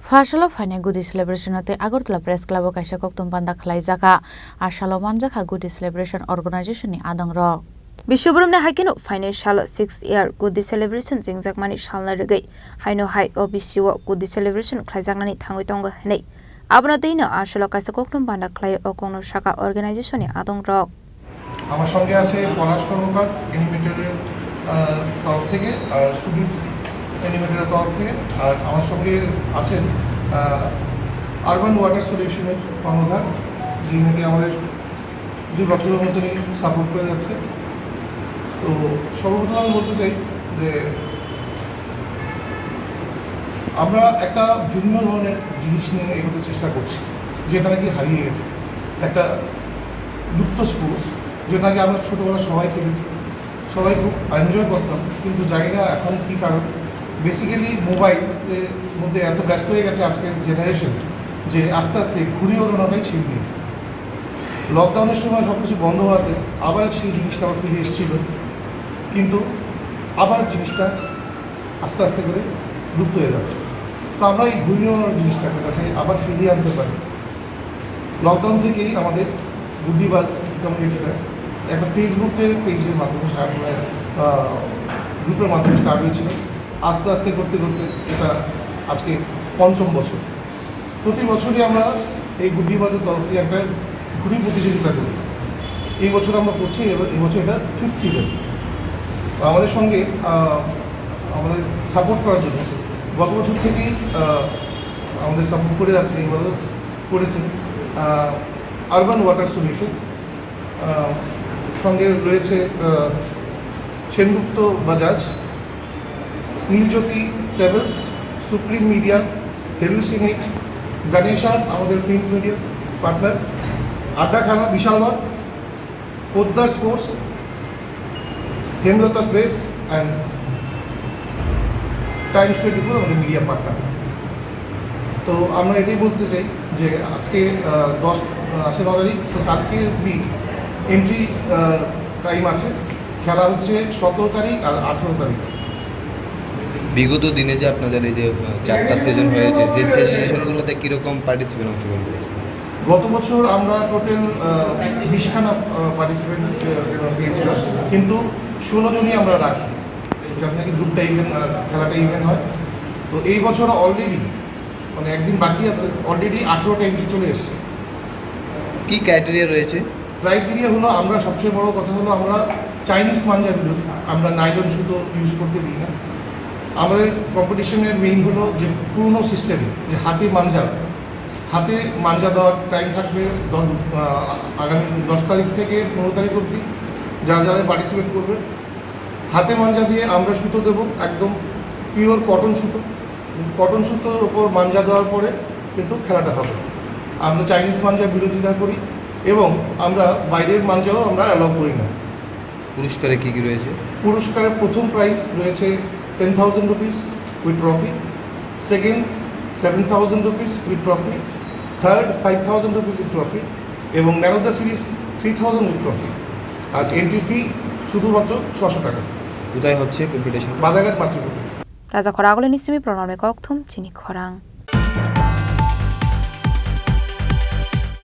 Fasalo Fine Goody Celebration at the Agortla Press Club of Kashakoktum Panda Klaizaka, Ashalo Manjaka Goody Celebration Organization in Adang Rock. Bishubrum Hakino Financial 6th year Goody Celebration Zingzak Mani Shalna Regay, Hino High OBC Goody Celebration Klazakani Tangutonga Hene. Abonadino Ashalo Kasakoktum Panda Klay Okono Shaka Organization in Adang Rock. আমার সঙ্গে আছে পলাশ কর্মকার অ্যানিমেটরের তরফ থেকে আর সুদীপ অ্যানিমেটরের তরফ থেকে আর আমার সঙ্গে আছেন আরবান ওয়াটার সলিউশনের কর্ণধার যিনি নাকি আমাদের 2 বছরের মতনই সাপোর্ট করে যাচ্ছে। তো সর্বপ্রথম আমি বলতে চাই যে আমরা একটা ভিন্ন ধরনের জিনিস নিয়ে এগোতে চেষ্টা করছি যেটা নাকি হারিয়ে গেছে, একটা লুপ্ত স্পোর্টস যেটাকে আমরা ছোটোবেলা সবাই খেলেছি, সবাই খুব এনজয় করতাম, কিন্তু জানি না এখন কী কারণ বেসিক্যালি মোবাইলের মধ্যে এত ব্যস্ত হয়ে গেছে আজকের জেনারেশন যে আস্তে আস্তে ঘুরে ওড়ানোটাই ছেড়ে দিয়েছে। লকডাউনের সময় সব কিছু বন্ধ হওয়াতে আবার সেই জিনিসটা আবার ফিরে এসেছিল, কিন্তু আবার জিনিসটা আস্তে আস্তে করে লুপ্ত হয়ে যাচ্ছে। তো আমরা এই ঘুরিয়ে ওড়ানোর জিনিসটাকে যাতে আবার ফিরিয়ে আনতে পারি, লকডাউন থেকেই আমাদের গুড্ডিবাজ কমিউনিটিটা একটা ফেসবুকের পেজের মাধ্যমে গ্রুপের মাধ্যমে স্টার্ট হয়েছিল। আস্তে আস্তে করতে করতে এটা আজকে 5ম বছর। প্রতি বছরই আমরা এই গুড্ডিবাজের তরফ থেকে একটা ঘুড়ি প্রতিযোগিতা করি। এই বছর আমরা করছি, এবছর এটা 5th সিজন। আমাদের সঙ্গে আমাদের সাপোর্ট করার জন্য গত বছর থেকেই আমাদের সাপোর্ট করে যাচ্ছে, এবারও করেছেন আরবান ওয়াটার সলিউশন, সঙ্গে রয়েছে Sengupta Bajaj, Neeljyoti travels, supreme media, hallucinate, Ganeshas আমাদের print media partner, Addakhana Bishalgarh, Poddar sports, Hemlata press and times 24 আমাদের মিডিয়া পার্টনার। তো আমরা এটাই বলতে চাই যে আজকে 9 তারিখ, তো কালকে এন্ট্রি টাইম আছে। খেলা হচ্ছে 17 তারিখ আর 18 তারিখ। বিগত দিনে যে আপনাদের এই যে 4টা সিজন হয়েছে, যে সিজনগুলোতে কীরকম পার্টিসিপেন্ট অংশগ্রহণ করেছে? গত বছর আমরা টোটাল 20খানা পার্টিসিপেন্ট পেয়েছিলাম, কিন্তু 16 জনই আমরা রাখি, যাতে নাকি গ্রুপটা ইভেন্ট খেলাটা ইভেন্ট হয়। তো এই বছর অলরেডি মানে একদিন বাকি আছে, অলরেডি 18টা এন্ট্রি চলে এসছে। কী ক্রাইটেরিয়া রয়েছে? ক্রাইটেরিয়া হলো, আমরা সবচেয়ে বড় কথা হলো আমরা চাইনিজ মাঞ্জা বিরোধী, আমরা নাইলন সুতো ইউজ করতে দিই না। আমাদের কম্পিটিশনের মেইন হলো যে পুরনো সিস্টেম, যে হাতে মাঞ্জা দেওয়ার টাইম থাকবে আগামী 10 তারিখ থেকে 15 তারিখ অবধি। যারা পার্টিসিপেট করবে হাতে মাঞ্জা দিয়ে আমরা সুতো দেবো, একদম পিওর কটন সুতোর ওপর মাঞ্জা দেওয়ার পরে কিন্তু খেলাটা হবে। আমরা চাইনিজ মাঞ্জার বিরোধিতা করি এবং আমরা বাইরের মাঞ্জাও আমরা অ্যালাউ করি না। পুরস্কারে কী কী রয়েছে? পুরস্কারের প্রথম প্রাইজ রয়েছে 10,000 rupees with trophy, second 7,000 rupees with trophy, third 5,000 rupees with trophy এবং man of the series 3,000 with trophy. আর এন্ট্রি ফি শুধুমাত্র 600 টাকা। কোথায় হচ্ছে কম্পিটিশন? বাদাঘাট মাতৃভূমি। রাজা খরাগলে নিসিমি প্রণামে ককথুম চিনি খরাং।